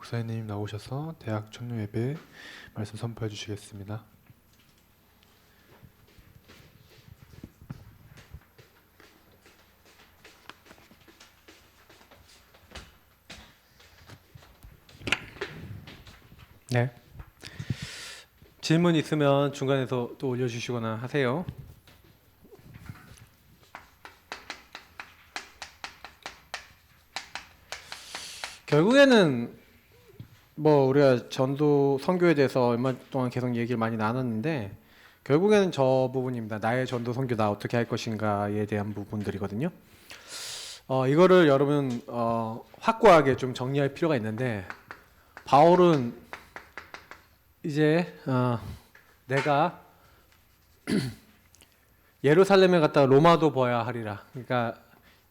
목사님 나오셔서 대학 청년 예배 말씀 선포해 주시겠습니다. 네. 질문 있으면 중간에서 또 올려주시거나 하세요. 결국에는 뭐 우리가 전도 선교에 대해서 얼마 동안 계속 얘기를 많이 나눴는데 결국에는 저 부분입니다. 나의 전도 선교 나 어떻게 할 것인가에 대한 부분들이거든요. 이거를 여러분 확고하게 좀 정리할 필요가 있는데 바울은 이제 내가 예루살렘에 갔다가 로마도 보아야 하리라. 그러니까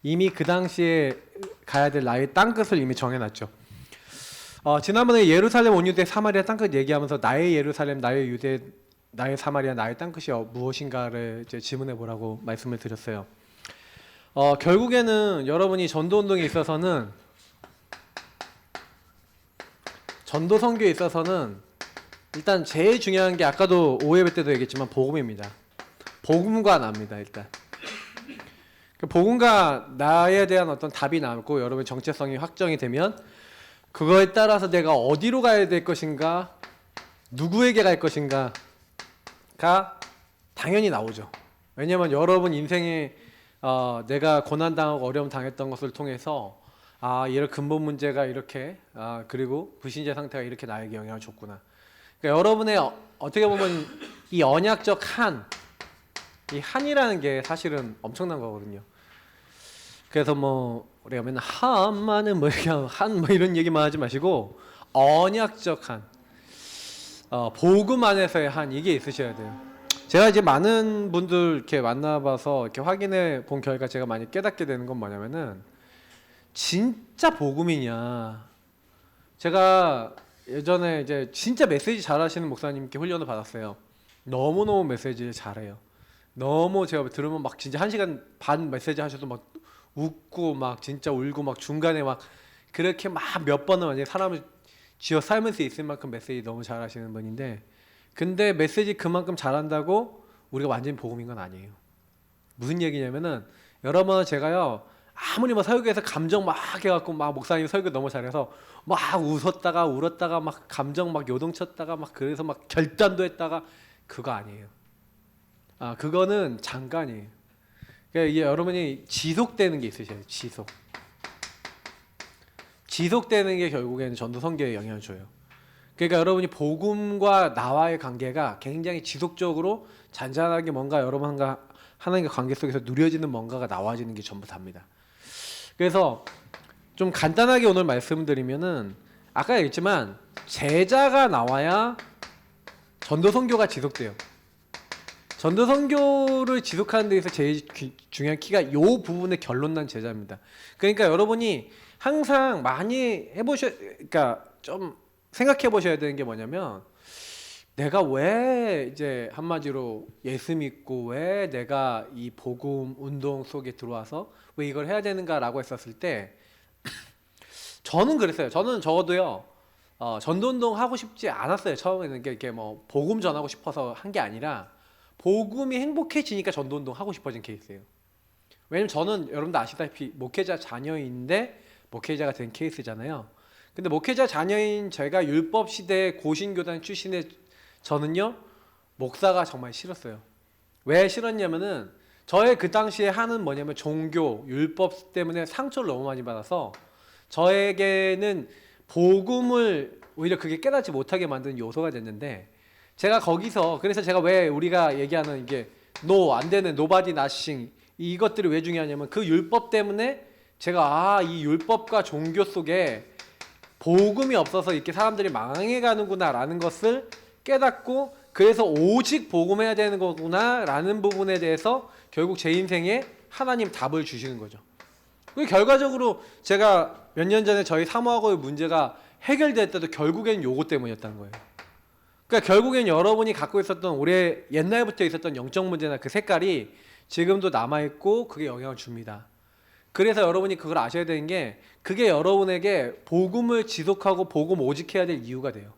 이미 그 당시에 가야 될 나의 땅끝을 이미 정해놨죠. 지난번에 예루살렘 온유대 사마리아 땅끝 얘기하면서 나의 예루살렘, 나의 유대, 나의 사마리아, 나의 땅끝이 무엇인가를 이제 질문해 보라고 말씀을 드렸어요. 결국에는 여러분이 전도운동에 있어서는 전도 선교에 있어서는 일단 제일 중요한 게 아까도 오예배 때도 얘기했지만 복음입니다. 복음과 납니다. 일단 복음과 나에 대한 어떤 답이 나오고 여러분의 정체성이 확정이 되면 그거에 따라서 내가 어디로 가야 될 것인가, 누구에게 갈 것인가가 당연히 나오죠. 왜냐하면 여러분 인생에 내가 고난당하고 어려움 당했던 것을 통해서 이런 근본 문제가 이렇게 그리고 불신자 상태가 이렇게 나에게 영향을 줬구나. 그러니까 여러분의 어떻게 보면 이 언약적 이 한이라는 게 사실은 엄청난 거거든요. 그래서 뭐 우리가 맨날 한만은 뭐 그냥 뭐 이런 얘기만 하지 마시고 언약적 한, 복음 안에서의 한 이게 있으셔야 돼요. 제가 이제 많은 분들 이렇게 만나봐서 이렇게 확인해 본 결과 제가 많이 깨닫게 되는 건 뭐냐면은 진짜 복음이냐. 제가 예전에 이제 진짜 메시지 잘하시는 목사님께 훈련을 받았어요. 너무너무 메시지를 잘해요. 너무 제가 들으면 막 진짜 1시간 반 메시지 하셔도 막 웃고 막 진짜 울고 막 중간에 막 그렇게 막 몇 번은 완전히 사람을 쥐어 삶을 수 있을 만큼 메시지 너무 잘하시는 분인데, 근데 메시지 그만큼 잘한다고 우리가 완전히 복음인 건 아니에요. 무슨 얘기냐면은 여러분 제가요 아무리 뭐 설교에서 감정 막 해갖고 막 목사님 설교 너무 잘해서 막 웃었다가 울었다가 막 감정 막 요동쳤다가 막 그래서 막 결단도 했다가 그거 아니에요. 그거는 잠깐이에요. 그러니까 이게 여러분이 지속되는 게 있으셔요. 지속되는 게 결국에는 전도 선교에 영향을 줘요. 그러니까 여러분이 복음과 나와의 관계가 굉장히 지속적으로 잔잔하게 뭔가 여러분과 하나님과 관계 속에서 누려지는 뭔가가 나와지는 게 전부 답니다. 그래서 좀 간단하게 오늘 말씀드리면은 아까 얘기했지만 제자가 나와야 전도 선교가 지속돼요. 전도 선교를 지속하는 데서 제일 중요한 키가 이 부분의 결론난 제자입니다. 그러니까 여러분이 항상 많이 그러니까 좀 생각해 보셔야 되는 게 뭐냐면 내가 왜 이제 한마디로 예수 믿고 왜 내가 이 복음 운동 속에 들어와서 왜 이걸 해야 되는가라고 했었을 때 저는 그랬어요. 저는 적어도요 전도 운동 하고 싶지 않았어요. 처음에는 이렇게 뭐 복음 전하고 싶어서 한 게 아니라 복음이 행복해지니까 전도 운동 하고 싶어진 케이스예요. 왜냐면 저는 여러분도 아시다시피 목회자 자녀인데 목회자가 된 케이스잖아요. 근데 목회자 자녀인 제가 율법 시대 고신교단 출신의 저는요 목사가 정말 싫었어요. 왜 싫었냐면은 저의 그 당시에 하는 뭐냐면 종교 율법 때문에 상처를 너무 많이 받아서 저에게는 복음을 오히려 그게 깨닫지 못하게 만드는 요소가 됐는데, 제가 거기서 그래서 제가 왜 우리가 얘기하는 이게 안 되는 nobody nothing 이것들이 왜 중요하냐면 그 율법 때문에 제가 이 율법과 종교 속에 복음이 없어서 이렇게 사람들이 망해가는구나 라는 것을 깨닫고, 그래서 오직 복음해야 되는 거구나 라는 부분에 대해서 결국 제 인생에 하나님 답을 주시는 거죠. 그리고 결과적으로 제가 몇 년 전에 저희 사모하고의 문제가 해결될 때도 결국엔 요거 때문이었다는 거예요. 그러니까 결국엔 여러분이 갖고 있었던 올해 옛날부터 있었던 영적 문제나 그 색깔이 지금도 남아있고 그게 영향을 줍니다. 그래서 여러분이 그걸 아셔야 되는 게 그게 여러분에게 복음을 지속하고 복음 오직해야 될 이유가 돼요.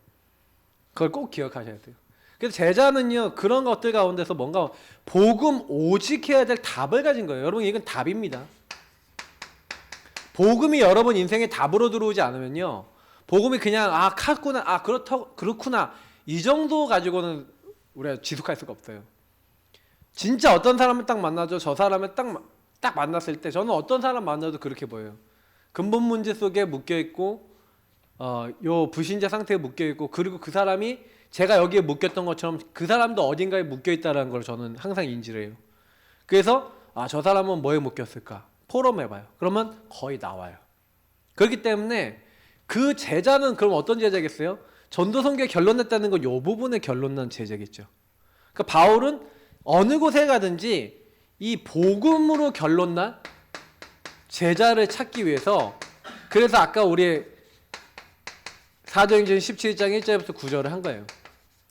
그걸 꼭 기억하셔야 돼요. 그래서 제자는요 그런 것들 가운데서 뭔가 복음 오직해야 될 답을 가진 거예요. 여러분 이건 답입니다. 복음이 여러분 인생에 답으로 들어오지 않으면요 복음이 그냥 그렇구나 이 정도 가지고는 우리가 지속할 수가 없어요. 진짜 어떤 사람을 딱 만나죠. 저 사람을 딱 만났을 때 저는 어떤 사람 만나도 그렇게 보여요. 근본 문제 속에 묶여 있고 요 불신자 상태에 묶여 있고 그리고 그 사람이 제가 여기에 묶였던 것처럼 그 사람도 어딘가에 묶여 있다는 걸 저는 항상 인지를 해요. 그래서 저 사람은 뭐에 묶였을까? 포럼 해봐요. 그러면 거의 나와요. 그렇기 때문에 그 제자는 그럼 어떤 제자겠어요? 전도선교에 결론 냈다는 건 요 부분에 결론 난 제자겠죠. 그러니까 바울은 어느 곳에 가든지 이 복음으로 결론 난 제자를 찾기 위해서 그래서 아까 우리 사도행전 17장 1절부터 9절을 한 거예요.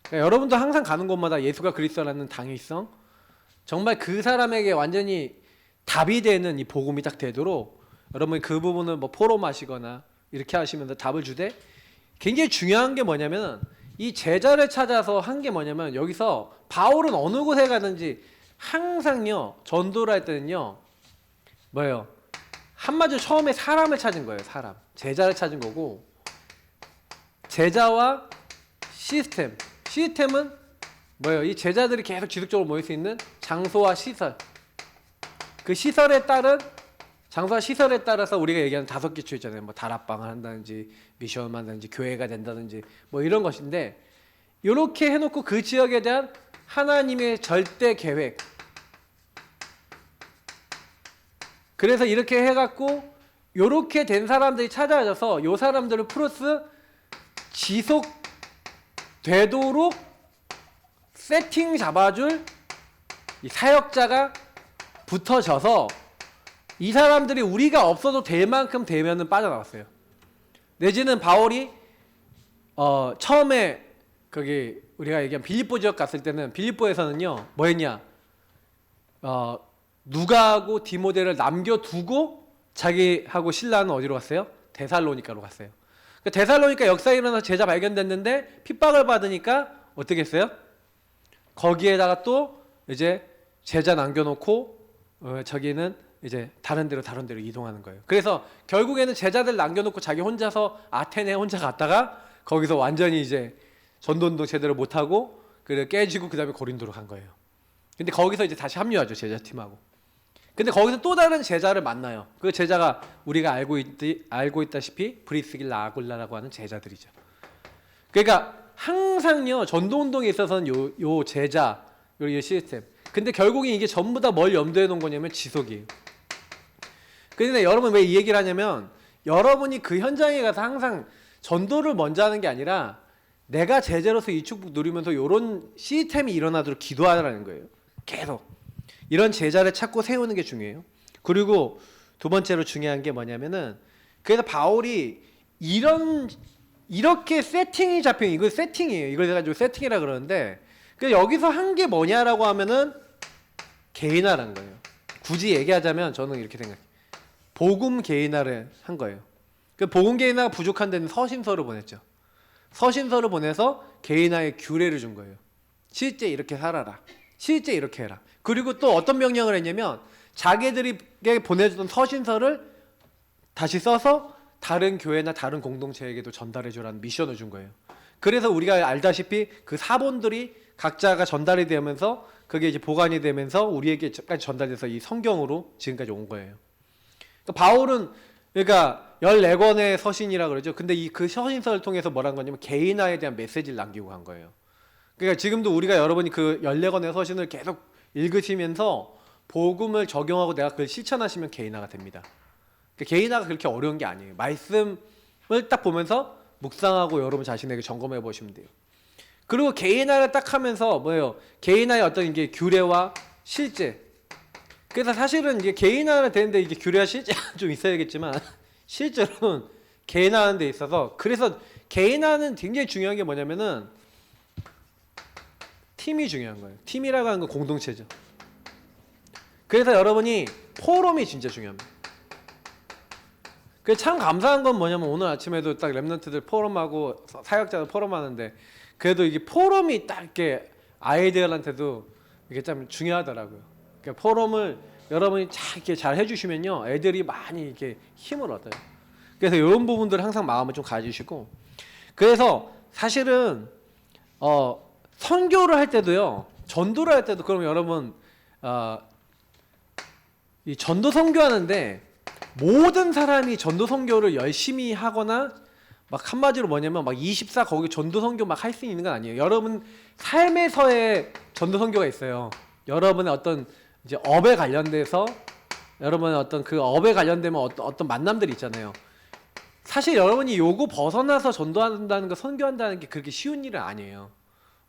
그러니까 여러분도 항상 가는 곳마다 예수가 그리스도라는 당위성 정말 그 사람에게 완전히 답이 되는 이 복음이 딱 되도록 여러분이 그 부분을 뭐 포럼하시거나 이렇게 하시면서 답을 주되 굉장히 중요한 게 뭐냐면 이 제자를 찾아서 한 게 뭐냐면 여기서 바울은 어느 곳에 가든지 항상요 전도를 할 때는요 뭐예요? 한마디로 처음에 사람을 찾은 거예요. 사람 제자를 찾은 거고 제자와 시스템은 뭐예요? 이 제자들이 계속 지속적으로 모일 수 있는 장소와 시설 그 시설에 따른 장소와 시설에 따라서 우리가 얘기하는 5개 있잖아요. 뭐 다락방을 한다든지 미션을 한다든지 교회가 된다든지 뭐 이런 것인데 이렇게 해놓고 그 지역에 대한 하나님의 절대 계획 그래서 이렇게 해갖고 이렇게 된 사람들이 찾아와서 이 사람들을 플러스 지속되도록 세팅 잡아줄 이 사역자가 붙어져서 이 사람들이 우리가 없어도 될 만큼 되면은 빠져나왔어요. 내지는 바울이 처음에 거기 우리가 얘기한 빌립보 지역 갔을 때는 빌립보에서는요 뭐 했냐 누가하고 디모데를 남겨두고 자기하고 신라는 어디로 갔어요? 데살로니카로 갔어요. 데살로니카 역사에 일어나서 제자 발견됐는데 핍박을 받으니까 어떻게 했어요? 거기에다가 또 이제 제자 남겨놓고 저기는 이제 다른 데로 이동하는 거예요. 그래서 결국에는 제자들 남겨놓고 자기 혼자서 아테네 혼자 갔다가 거기서 완전히 이제 전도운동 제대로 못하고 그래 깨지고 그 다음에 고린도로 간 거예요. 근데 거기서 이제 다시 합류하죠 제자팀하고. 근데 거기서 또 다른 제자를 만나요. 그 제자가 우리가 알고 있다시피 브리스길라 아굴라라고 하는 제자들이죠. 그러니까 항상요 전도운동에 있어서는 요 제자 요 시스템. 근데 결국엔 이게 전부 다 뭘 염두에 놓은 거냐면 지속이에요. 근데 여러분 왜 이 얘기를 하냐면 여러분이 그 현장에 가서 항상 전도를 먼저 하는 게 아니라 내가 제자로서 이 축복 누리면서 이런 시스템이 일어나도록 기도하라는 거예요. 계속 이런 제자를 찾고 세우는 게 중요해요. 그리고 두 번째로 중요한 게 뭐냐면은 그래서 바울이 이렇게 세팅이 잡힌 이거 세팅이에요. 이걸 가지고 세팅이라 그러는데 여기서 한 게 뭐냐라고 하면은 개인화라는 거예요. 굳이 얘기하자면 저는 이렇게 생각해요. 복음 개인화를 한 거예요. 그 복음 개인화가 부족한 데는 서신서를 보냈죠. 서신서를 보내서 개인화의 규례를 준 거예요. 실제 이렇게 살아라. 실제 이렇게 해라. 그리고 또 어떤 명령을 했냐면 자기들에게 보내주던 서신서를 다시 써서 다른 교회나 다른 공동체에게도 전달해 주라는 미션을 준 거예요. 그래서 우리가 알다시피 그 사본들이 각자가 전달이 되면서 그게 이제 보관이 되면서 우리에게까지 전달돼서 이 성경으로 지금까지 온 거예요. 그러니까 바울은 그러니까 14권의 서신이라 그러죠. 근데 그 서신서를 통해서 뭐라는 거냐면 개인화에 대한 메시지를 남기고 간 거예요. 그러니까 지금도 우리가 여러분이 그 14권의 서신을 계속 읽으시면서 복음을 적용하고 내가 그걸 실천하시면 개인화가 됩니다. 그러니까 개인화가 그렇게 어려운 게 아니에요. 말씀을 딱 보면서 묵상하고 여러분 자신에게 점검해 보시면 돼요. 그리고 개인화를 딱 하면서 뭐예요? 개인화의 어떤 이게 규례와 실제. 그래서 사실은 이게 개인화는 되는데 이게 규례와 실제가 좀 있어야겠지만 실제로는 개인화하는 데 있어서 그래서 개인화는 굉장히 중요한 게 뭐냐면은 팀이 중요한 거예요. 팀이라고 하는 건 공동체죠. 그래서 여러분이 포럼이 진짜 중요합니다. 그 참 감사한 건 뭐냐면 오늘 아침에도 딱 랩런트들 포럼하고 사역자들 포럼하는데 그래도 이게 포럼이 딱 이렇게 아이들한테도 이게 참 중요하더라고요. 그러니까 포럼을 여러분이 이렇게 잘 해주시면요, 애들이 많이 이렇게 힘을 얻어요. 그래서 이런 부분들 항상 마음을 좀 가지시고, 그래서 사실은 선교를 할 때도요, 전도를 할 때도 그럼 여러분 이 전도 선교하는데 모든 사람이 전도 선교를 열심히 하거나 막 한마디로 뭐냐면 막 24 거기 전도 선교 막 할 수 있는 건 아니에요. 여러분 삶에서의 전도 선교가 있어요. 여러분의 어떤 이제 업에 관련돼서 여러분의 어떤 그 업에 관련되면 어떤 만남들이 있잖아요. 사실 여러분이 요거 벗어나서 전도한다는 거, 선교한다는 게 그렇게 쉬운 일은 아니에요.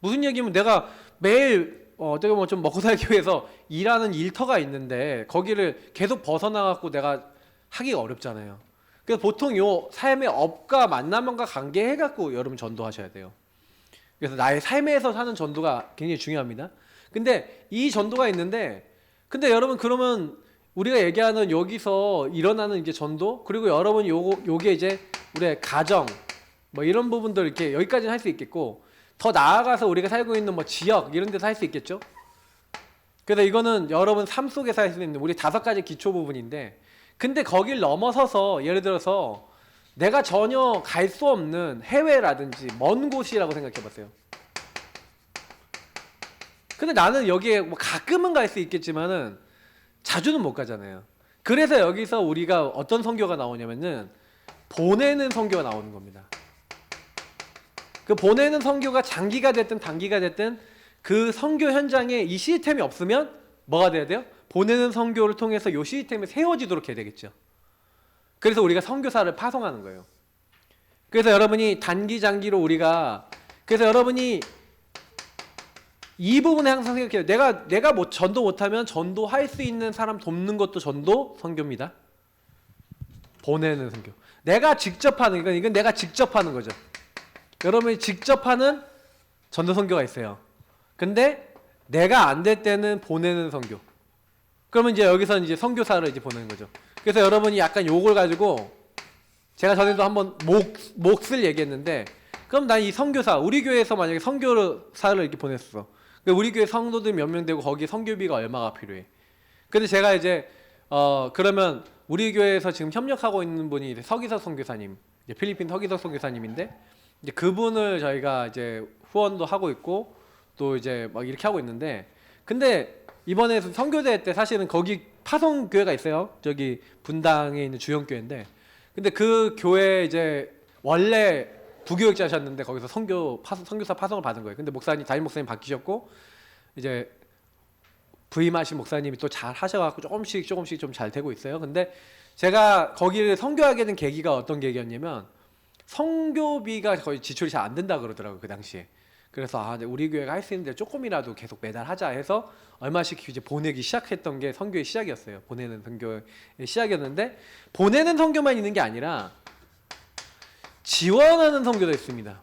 무슨 얘기면 내가 매일 어떻게 보면 좀 먹고 살기 위해서 일하는 일터가 있는데 거기를 계속 벗어나갖고 내가 하기가 어렵잖아요. 그래서 보통 요 삶의 업과 만남과 관계해갖고 여러분 전도하셔야 돼요. 그래서 나의 삶에서 사는 전도가 굉장히 중요합니다. 근데 이 전도가 있는데, 근데 여러분 그러면 우리가 얘기하는 여기서 일어나는 이제 전도, 그리고 여러분 요게 이제 우리의 가정 뭐 이런 부분들 이렇게 여기까지는 할 수 있겠고, 더 나아가서 우리가 살고 있는 뭐 지역 이런 데서 할 수 있겠죠. 그래서 이거는 여러분 삶 속에서 할 수 있는 우리 5가지 기초 부분인데, 근데 거길 넘어서서 예를 들어서 내가 전혀 갈 수 없는 해외라든지 먼 곳이라고 생각해 보세요. 근데 나는 여기에 뭐 가끔은 갈 수 있겠지만은 자주는 못 가잖아요. 그래서 여기서 우리가 어떤 선교가 나오냐면은 보내는 선교가 나오는 겁니다. 그 보내는 선교가 장기가 됐든 단기가 됐든 그 선교 현장에 이 시스템이 없으면 뭐가 돼야 돼요? 보내는 선교를 통해서 이 시스템이 세워지도록 해야 되겠죠. 그래서 우리가 선교사를 파송하는 거예요. 그래서 여러분이 단기 장기로 우리가, 그래서 여러분이 이 부분에 항상 생각해요. 내가 뭐 전도 못하면 전도할 수 있는 사람 돕는 것도 전도 선교입니다. 보내는 선교. 내가 직접 하는, 이건 내가 직접 하는 거죠. 여러분이 직접 하는 전도 선교가 있어요. 근데 내가 안 될 때는 보내는 선교. 그러면 이제 여기서 이제 선교사를 이제 보내는 거죠. 그래서 여러분이 약간 요걸 가지고 제가 전에도 한번 몫을 얘기했는데, 그럼 난 이 선교사, 우리 교회에서 만약에 선교사를 이렇게 보냈어. 우리 교회 성도들 몇 명 되고 거기에 선교비가 얼마가 필요해. 근데 제가 이제 그러면 우리 교회에서 지금 협력하고 있는 분이 이제 서기석 선교사님, 이제 필리핀 서기석 선교사님인데, 이제 그분을 저희가 이제 후원도 하고 있고 또 이제 막 이렇게 하고 있는데, 근데 이번에 선교대 때 사실은 거기 파송 교회가 있어요. 저기 분당에 있는 주영교회인데, 근데 그 교회 이제 원래 부교육자셨는데 거기서 선교사 파송을 받은 거예요. 근데 담임 목사님 바뀌셨고 이제 부임하신 목사님이 또 잘 하셔갖고 조금씩 좀 잘 되고 있어요. 근데 제가 거기를 선교하게 된 계기가 어떤 계기였냐면, 선교비가 거의 지출이 잘 안 된다 그러더라고요, 그 당시에. 그래서 우리 교회가 할 수 있는데 조금이라도 계속 매달 하자 해서 얼마씩 이제 보내기 시작했던 게 선교의 시작이었어요. 보내는 선교의 시작이었는데, 보내는 선교만 있는 게 아니라 지원하는 선교도 있습니다.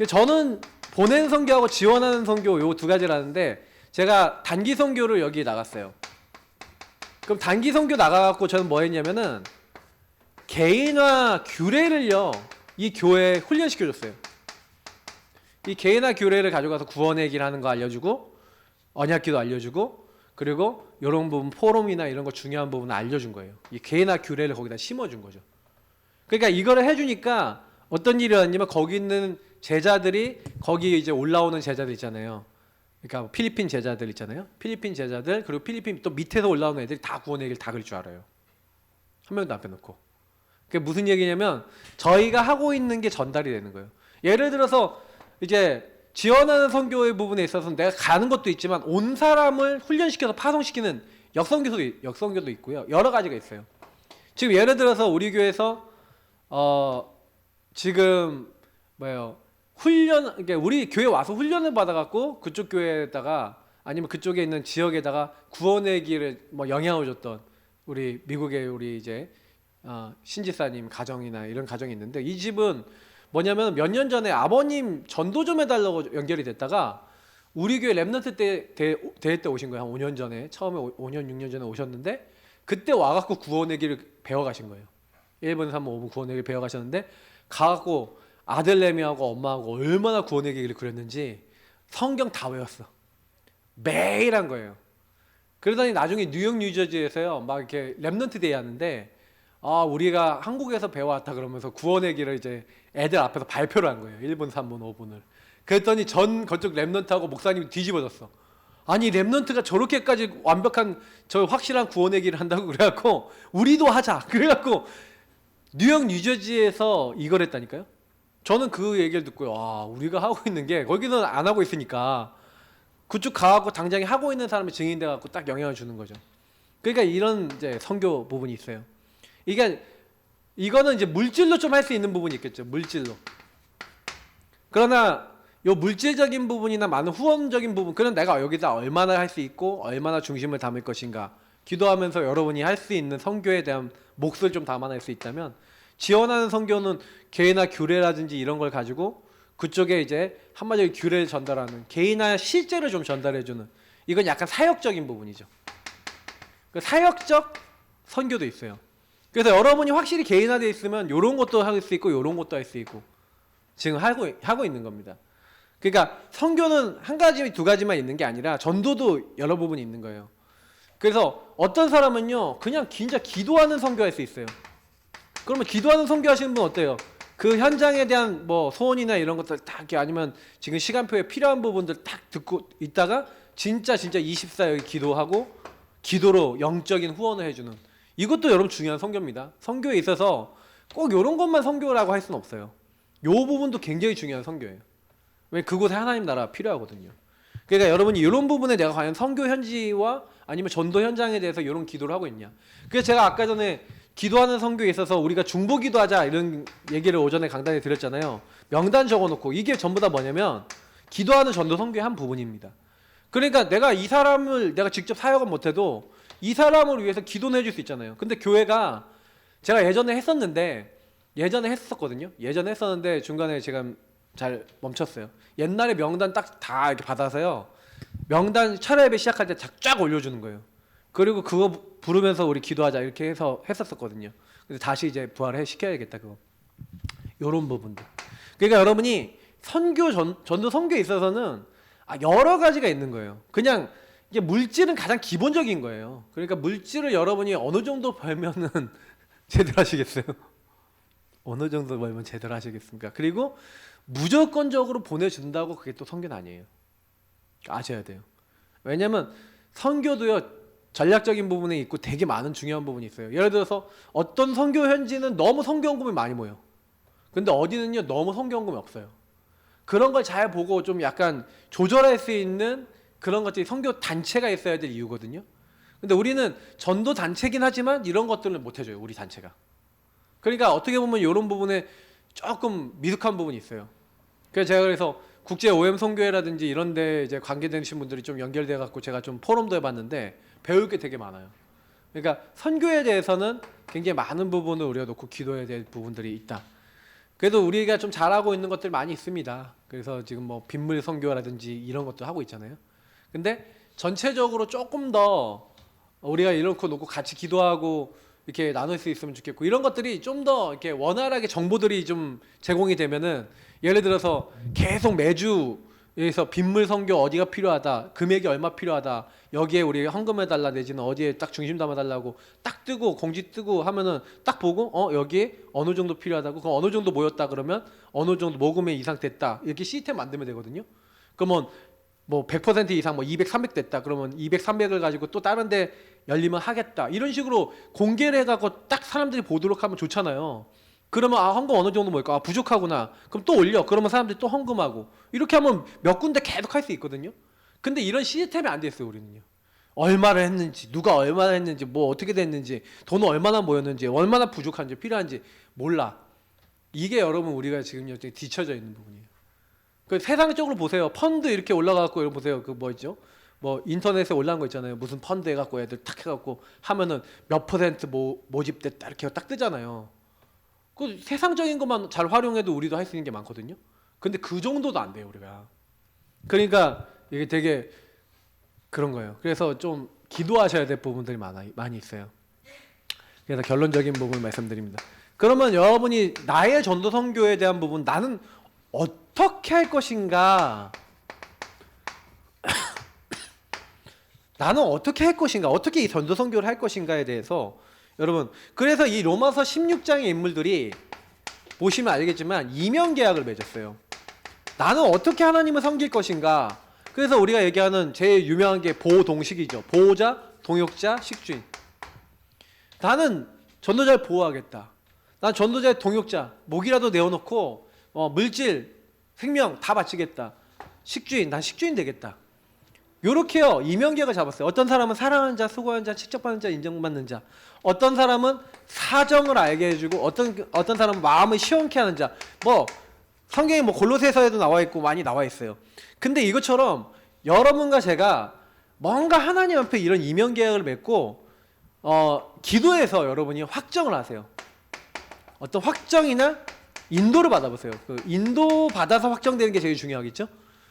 저는 보내는 선교하고 지원하는 선교 요 2가지라는데, 제가 단기 선교를 여기 나갔어요. 그럼 단기 선교 나가갖고 저는 뭐 했냐면은 개인화 규례를요, 이 교회에 훈련시켜줬어요. 이 개인화 규례를 가져가서 구원의 길 하는 거 알려주고, 언약기도 알려주고, 그리고 이런 부분 포럼이나 이런 거 중요한 부분을 알려준 거예요. 이 개인화 규례를 거기다 심어준 거죠. 그러니까 이거를 해주니까 어떤 일이 왔냐면, 거기 있는 제자들이, 거기 이제 올라오는 제자들 있잖아요. 그러니까 필리핀 제자들 있잖아요. 필리핀 제자들, 그리고 필리핀 또 밑에서 올라오는 애들이 다 구원의 길 다 그럴 줄 알아요. 한 명도 안 빼놓고. 그게 무슨 얘기냐면 저희가 하고 있는 게 전달이 되는 거예요. 예를 들어서 이제 지원하는 선교의 부분에 있어서는 내가 가는 것도 있지만 온 사람을 훈련시켜서 파송시키는 역선교도 있고요. 여러 가지가 있어요. 지금 예를 들어서 우리 교회에서 지금 그러니까 우리 교회 와서 훈련을 받아갖고 그쪽 교회에다가 아니면 그쪽에 있는 지역에다가 구원의 길을 뭐 영향을 줬던 우리 미국의 우리 이제 신지사님 가정이나 이런 가정이 있는데, 이 집은 뭐냐면 몇 년 전에 아버님 전도 좀 해달라고 연결이 됐다가 우리 교회 랩런트 대회 때 오신 거예요. 한 5년 전에 처음에 5년 6년 전에 오셨는데, 그때 와갖고 구원의 길을 배워가신 거예요. 1분, 3분, 5분 구원회개를 배워가셨는데 가갖고 아들내미하고 엄마하고 얼마나 구원회개를 그렸는지 성경 다 외웠어. 매일 한 거예요. 그러더니 나중에 뉴욕 뉴저지에서요 막 이렇게 랩넌트 데이 하는데 우리가 한국에서 배워왔다 그러면서 구원회개를 이제 애들 앞에서 발표를 한 거예요. 1분, 3분, 5분을. 그랬더니 전 그쪽 랩넌트하고 목사님이 뒤집어졌어. 아니 랩넌트가 저렇게까지 완벽한 저 확실한 구원회개를 한다고 그래갖고 우리도 하자. 그래갖고 뉴욕 뉴저지에서 이걸 했다니까요. 저는 그 얘기를 듣고 우리가 하고 있는 게 거기는 안 하고 있으니까 그쪽 가갖고 당장에 하고 있는 사람이 증인돼 갖고 딱 영향을 주는 거죠. 그러니까 이런 이제 선교 부분이 있어요. 이거는 이제 물질로 좀 할 수 있는 부분이 있겠죠. 물질로. 그러나 요 물질적인 부분이나 많은 후원적인 부분, 그런 내가 여기다 얼마나 할 수 있고 얼마나 중심을 담을 것인가, 기도하면서 여러분이 할 수 있는 선교에 대한 몫을 좀 담아낼 수 있다면, 지원하는 선교는 개인화 규례라든지 이런 걸 가지고 그쪽에 이제 한마디로 규례를 전달하는, 개인화 실제를 좀 전달해주는, 이건 약간 사역적인 부분이죠. 그 사역적 선교도 있어요. 그래서 여러분이 확실히 개인화되어 있으면 이런 것도 할 수 있고 이런 것도 할 수 있고 지금 하고 있는 겁니다. 그러니까 선교는 한 가지 두 가지만 있는 게 아니라 전도도 여러 부분이 있는 거예요. 그래서 어떤 사람은요 그냥 진짜 기도하는 선교할 수 있어요. 그러면 기도하는 선교하시는 분 어때요? 그 현장에 대한 뭐 소원이나 이런 것들 딱 이렇게, 아니면 지금 시간표에 필요한 부분들 딱 듣고 있다가 진짜 24 여기 기도하고 기도로 영적인 후원을 해주는, 이것도 여러분 중요한 선교입니다. 선교에 있어서 꼭 이런 것만 선교라고 할 수는 없어요. 이 부분도 굉장히 중요한 선교예요. 왜? 그곳에 하나님 나라가 필요하거든요. 그러니까 여러분이 이런 부분에 내가 과연 선교 현지와 아니면 전도 현장에 대해서 이런 기도를 하고 있냐. 그래서 제가 아까 전에 기도하는 선교에 있어서 우리가 중보 기도하자 이런 얘기를 오전에 강단에 드렸잖아요. 명단 적어놓고, 이게 전부 다 뭐냐면 기도하는 전도 선교의 한 부분입니다. 그러니까 내가 이 사람을 내가 직접 사역은 못해도 이 사람을 위해서 기도는 해줄 수 있잖아요. 근데 교회가, 제가 예전에 했었거든요. 예전에 했었는데 중간에 제가 잘 멈췄어요. 옛날에 명단 딱 다 이렇게 받아서요, 명단 철야 예배 시작할 때 쫙 올려주는 거예요. 그리고 그거 부르면서 우리 기도하자 이렇게 해서 했었거든요. 근데 다시 이제 부활해 시켜야겠다 그거. 요런 부분들. 그러니까 여러분이 전도 선교에 있어서는 여러 가지가 있는 거예요. 그냥 이게 물질은 가장 기본적인 거예요. 그러니까 물질을 여러분이 어느 정도 벌면은 제대로 하시겠어요? 어느 정도 벌면 제대로 하시겠습니까? 그리고 무조건적으로 보내준다고 그게 또 선교는 아니에요. 아셔야 돼요. 왜냐면 선교도요 전략적인 부분에 있고 되게 많은 중요한 부분이 있어요. 예를 들어서 어떤 선교 현지는 너무 선교원금이 많이 모여. 근데 어디는요 너무 선교원금이 없어요. 그런 걸 잘 보고 좀 약간 조절할 수 있는 그런 것들이 선교 단체가 있어야 될 이유거든요. 근데 우리는 전도 단체긴 하지만 이런 것들을 못 해줘요, 우리 단체가. 그러니까 어떻게 보면 이런 부분에 조금 미숙한 부분이 있어요. 그래서 제가 그래서 국제 OM 선교회라든지 이런 데 이제 관계되신 분들이 좀 연결돼 갖고 제가 좀 포럼도 해봤는데 배울 게 되게 많아요. 그러니까 선교에 대해서는 굉장히 많은 부분을 우리가 놓고 기도해야 될 부분들이 있다. 그래도 우리가 좀 잘하고 있는 것들 많이 있습니다. 그래서 지금 뭐 빗물 선교라든지 이런 것도 하고 있잖아요. 근데 전체적으로 조금 더 우리가 이렇게 놓고 같이 기도하고 이렇게 나눌 수 있으면 좋겠고, 이런 것들이 좀 더 이렇게 원활하게 정보들이 좀 제공이 되면은, 예를 들어서 계속 매주 여기서 빗물 선교 어디가 필요하다, 금액이 얼마 필요하다, 여기에 우리 헌금해달라 내지는 어디에 딱 중심 담아달라고 딱 뜨고 공지 뜨고 하면은 딱 보고 여기에 어느 정도 필요하다고, 그럼 어느 정도 모였다 그러면 어느 정도 모금액 이상 됐다, 이렇게 시스템 만들면 되거든요. 그러면 뭐 100% 이상 뭐 200, 300 됐다 그러면 200, 300을 가지고 또 다른 데 열리면 하겠다, 이런 식으로 공개를 해갖고 딱 사람들이 보도록 하면 좋잖아요. 그러면 헌금 어느 정도 모일까, 부족하구나, 그럼 또 올려, 그러면 사람들이 또 헌금하고, 이렇게 하면 몇 군데 계속 할 수 있거든요. 근데 이런 시스템이 안 돼 있어요, 우리는요. 얼마를 했는지, 누가 얼마나 했는지, 뭐 어떻게 됐는지, 돈은 얼마나 모였는지, 얼마나 부족한지 필요한지 몰라. 이게 여러분 우리가 지금 뒤처져 있는 부분이에요. 그 세상적으로 보세요. 펀드 이렇게 올라가고 이런 보세요. 그 뭐였죠? 뭐 인터넷에 올라온 거 있잖아요. 무슨 펀드 해갖고 애들 탁 해갖고 하면은 몇 % 모집됐다 이렇게 딱 뜨잖아요. 그 세상적인 것만 잘 활용해도 우리도 할 수 있는 게 많거든요. 근데 그 정도도 안 돼요, 우리가. 그러니까 이게 되게 그런 거예요. 그래서 좀 기도하셔야 될 부분들이 많이 있어요. 그래서 결론적인 부분을 말씀드립니다. 그러면 여러분이 나의 전도 선교에 대한 부분, 나는 어떻게 할 것인가? 나는 어떻게 할 것인가? 어떻게 이 전도 선교를 할 것인가에 대해서 여러분, 그래서 이 로마서 16장의 인물들이 보시면 알겠지만 이면 계약을 맺었어요. 나는 어떻게 하나님을 섬길 것인가? 그래서 우리가 얘기하는 제일 유명한 게 보동식이죠. 보호자, 동역자, 식주인. 나는 전도자를 보호하겠다. 난 전도자의 동역자, 목이라도 내어놓고 물질, 생명 다 바치겠다. 식주인, 난 식주인 되겠다. 요렇게요, 이면계약을 잡았어요. 어떤 사람은 사랑하는 자, 수고하는 자, 칭찬받는 자, 인정받는 자. 어떤 사람은 사정을 알게 해주고, 어떤 사람은 마음을 시원케 하는 자. 뭐 성경에 뭐 골로새서에도 나와 있고 많이 나와 있어요. 근데 이것처럼 여러분과 제가 뭔가 하나님 앞에 이런 이면계약을 맺고 기도해서 여러분이 확정을 하세요. 어떤 확정이나 인도를 받아보세요. 그 인도 받아서 확정되는 게 제일 중요하겠죠.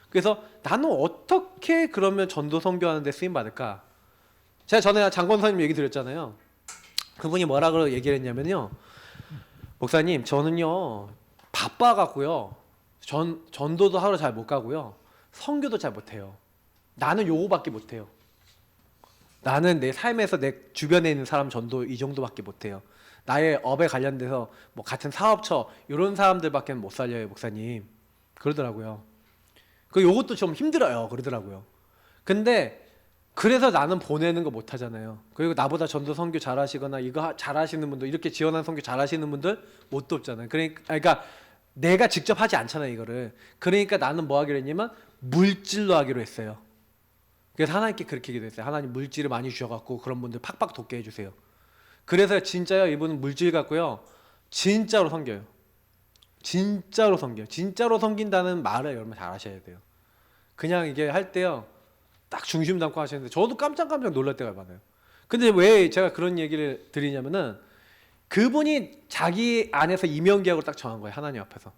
그래서 나는 어떻게 그러면 전도 선교하는 데 쓰임 받을까? 제가 전에 장권사님 얘기 드렸잖아요. 그분이 뭐라고 얘기를 했냐면요, 목사님 저는요 바빠갖고요 전도도 하러 잘 못 가고요 선교도 잘 못해요. 나는 요거밖에 못해요. 나는 내 삶에서 내 주변에 있는 사람 전도 이 정도밖에 못해요. 나의 업에 관련돼서 뭐 같은 사업처 이런 사람들밖에 못 살려요 목사님, 그러더라고요. 그 요것도 좀 힘들어요 그러더라고요. 근데 그래서 나는 보내는 거 못 하잖아요. 그리고 나보다 전도 선교 잘하시거나 이거 잘하시는 분들, 이렇게 지원한 선교 잘하시는 분들 못 돕잖아요. 그러니까 내가 직접 하지 않잖아요 이거를. 그러니까 나는 뭐 하기로 했냐면 물질로 하기로 했어요. 그래서 하나님께 그렇게 기도했어요. 하나님 물질을 많이 주셔갖고 그런 분들 팍팍 돕게 해주세요. 그래서 진짜요, 이분은 물질 갖고요 진짜로 섬겨요. 진짜로 섬겨요. 진짜로 섬긴다는 말을 여러분 잘 하셔야 돼요. 그냥 이게 할 때요 딱 중심 담고 하시는데 저도 깜짝깜짝 놀랄 때가 많아요. 근데 왜 제가 그런 얘기를 드리냐면은 그분이 자기 안에서 이면계약을 딱 정한 거예요 하나님 앞에서.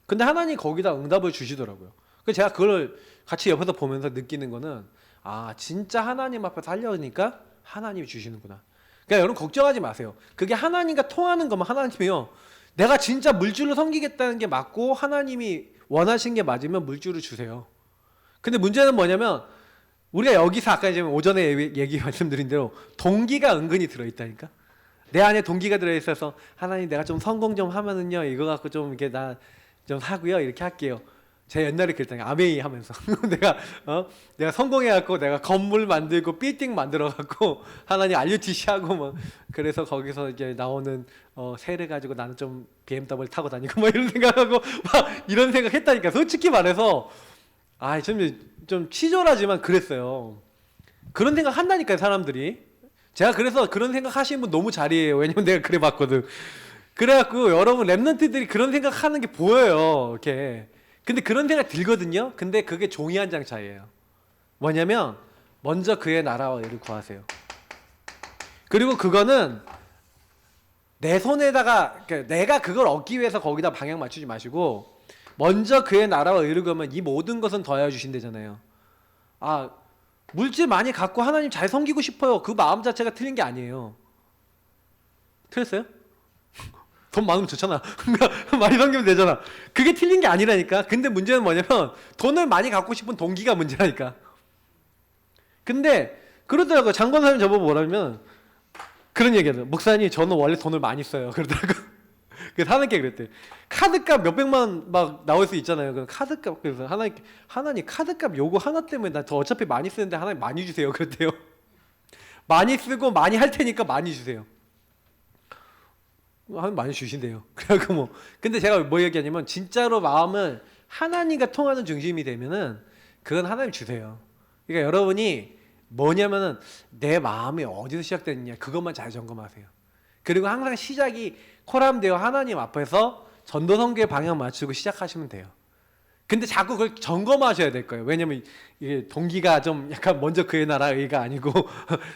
근데 하나님이 거기다 응답을 주시더라고요. 그래서 제가 그걸 같이 옆에서 보면서 느끼는 거는, 아 진짜 하나님 앞에서 하려니까 하나님이 주시는구나. 그러니까 여러분 걱정하지 마세요. 그게 하나님과 통하는 거면 하나님이요 내가 진짜 물질로 섬기겠다는 게 맞고 하나님이 원하신 게 맞으면 물질을 주세요. 근데 문제는 뭐냐면 우리가 여기서 아까 이제 오전에 얘기 말씀드린 대로 동기가 은근히 들어있다니까. 내 안에 동기가 들어있어서 하나님 내가 좀 성공 좀 하면은요 이거 갖고 좀 이렇게 나 좀 하고요 이렇게 할게요. 제가 옛날에 그랬다니까 아메이 하면서 내가 성공해갖고 내가 건물 만들고 빌딩 만들어갖고 하나님 RUTC 하고 뭐 그래서 거기서 이제 나오는 세를 가지고 나는 좀 BMW 타고 다니고 뭐 이런 생각하고 막 이런 생각 했다니까. 솔직히 말해서 좀 치졸하지만 그랬어요. 그런 생각 한다니까요 사람들이. 제가 그래서 그런 생각 하시는 분 너무 잘이에요. 왜냐면 내가 그래 봤거든. 그래갖고 여러분 랩런트들이 그런 생각 하는 게 보여요 이렇게. 근데 그런 생각 들거든요. 근데 그게 종이 한 장 차이예요. 뭐냐면 먼저 그의 나라와 의를 구하세요. 그리고 그거는 내 손에다가 내가 그걸 얻기 위해서 거기다 방향 맞추지 마시고 먼저 그의 나라와 의를 구하면 이 모든 것은 더하여 주신대잖아요. 아 물질 많이 갖고 하나님 잘 섬기고 싶어요. 그 마음 자체가 틀린 게 아니에요. 틀렸어요? 돈 많으면 좋잖아. 많이 섬기면 되잖아. 그게 틀린 게 아니라니까. 근데 문제는 뭐냐면 돈을 많이 갖고 싶은 동기가 문제라니까. 근데 그러더라고요. 장관사님 저보고 뭐라면 그런 얘기하더라고요. 목사님 저는 원래 돈을 많이 써요. 그러더라고요. 그래서 하나님께 그랬대요. 카드값 몇백만 원 막 나올 수 있잖아요. 그 카드값. 그래서 하나님 카드값 요거 하나 때문에 나 더 어차피 많이 쓰는데 하나님 많이 주세요. 그랬대요. 많이 쓰고 많이 할 테니까 많이 주세요. 하나님 많이 주신대요. 그래갖고 뭐 근데 제가 뭐 얘기하냐면 진짜로 마음을 하나님과 통하는 중심이 되면은 그건 하나님 주세요. 그러니까 여러분이 뭐냐면은 내 마음이 어디서 시작됐느냐 그것만 잘 점검하세요. 그리고 항상 시작이 코람되어 하나님 앞에서 전도 선교의 방향 맞추고 시작하시면 돼요. 근데 자꾸 그걸 점검하셔야 될 거예요. 왜냐면 이게 동기가 좀 약간 먼저 그의 나라 의가 아니고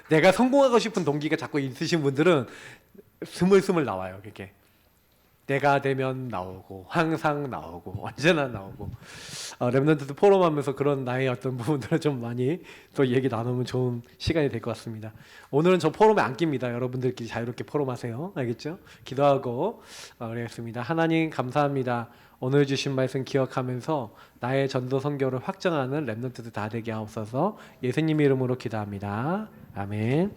내가 성공하고 싶은 동기가 자꾸 있으신 분들은 스물스물 나와요. 그게. 때가 되면 나오고 항상 나오고 언제나 나오고 랩런트도 포럼하면서 그런 나의 어떤 부분들을 좀 많이 또 얘기 나누면 좋은 시간이 될 것 같습니다. 오늘은 저 포럼에 안 낍니다. 여러분들끼리 자유롭게 포럼하세요. 알겠죠? 기도하고 그러겠습니다. 하나님 감사합니다. 오늘 주신 말씀 기억하면서 나의 전도 선교를 확정하는 랩런트들 다 되게 하옵소서. 예수님 이름으로 기도합니다. 아멘.